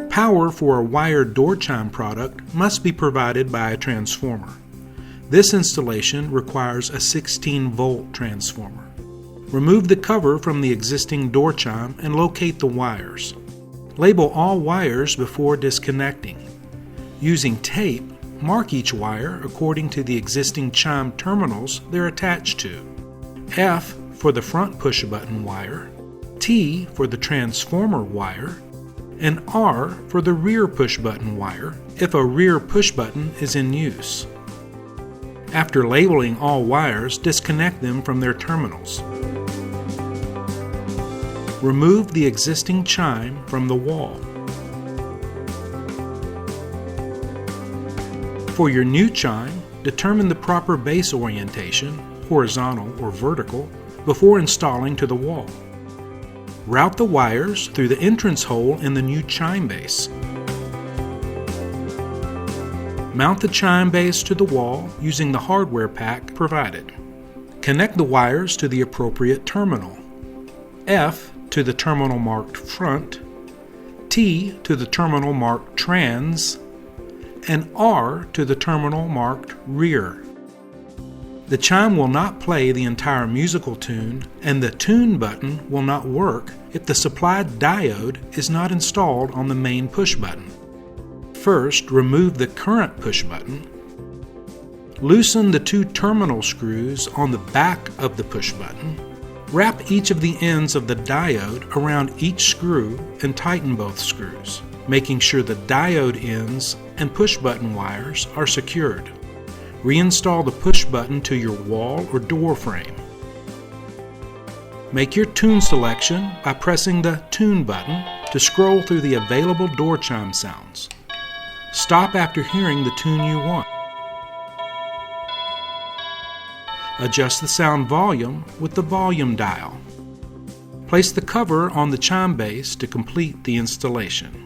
Power for a wired door chime product must be provided by a transformer. This installation requires a 16-volt transformer. Remove the cover from the existing door chime and locate the wires. Label all wires before disconnecting. Using tape, mark each wire according to the existing chime terminals they're attached to. F for the front push-button wire, T for the transformer wire, and R for the rear push-button wire if a rear push-button is in use. After labeling all wires, disconnect them from their terminals. Remove the existing chime from the wall. For your new chime, determine the proper base orientation, horizontal or vertical, before installing to the wall. Route the wires through the entrance hole in the new chime base. Mount the chime base to the wall using the hardware pack provided. Connect the wires to the appropriate terminal. F to the terminal marked front, T to the terminal marked trans, and R to the terminal marked rear. The chime will not play the entire musical tune, and the tune button will not work if the supplied diode is not installed on the main push button. First, remove the current push button. Loosen the two terminal screws on the back of the push button. Wrap each of the ends of the diode around each screw and tighten both screws, making sure the diode ends and push button wires are secured. Reinstall the push button to your wall or door frame. Make your tune selection by pressing the Tune button to scroll through the available door chime sounds. Stop after hearing the tune you want. Adjust the sound volume with the volume dial. Place the cover on the chime base to complete the installation.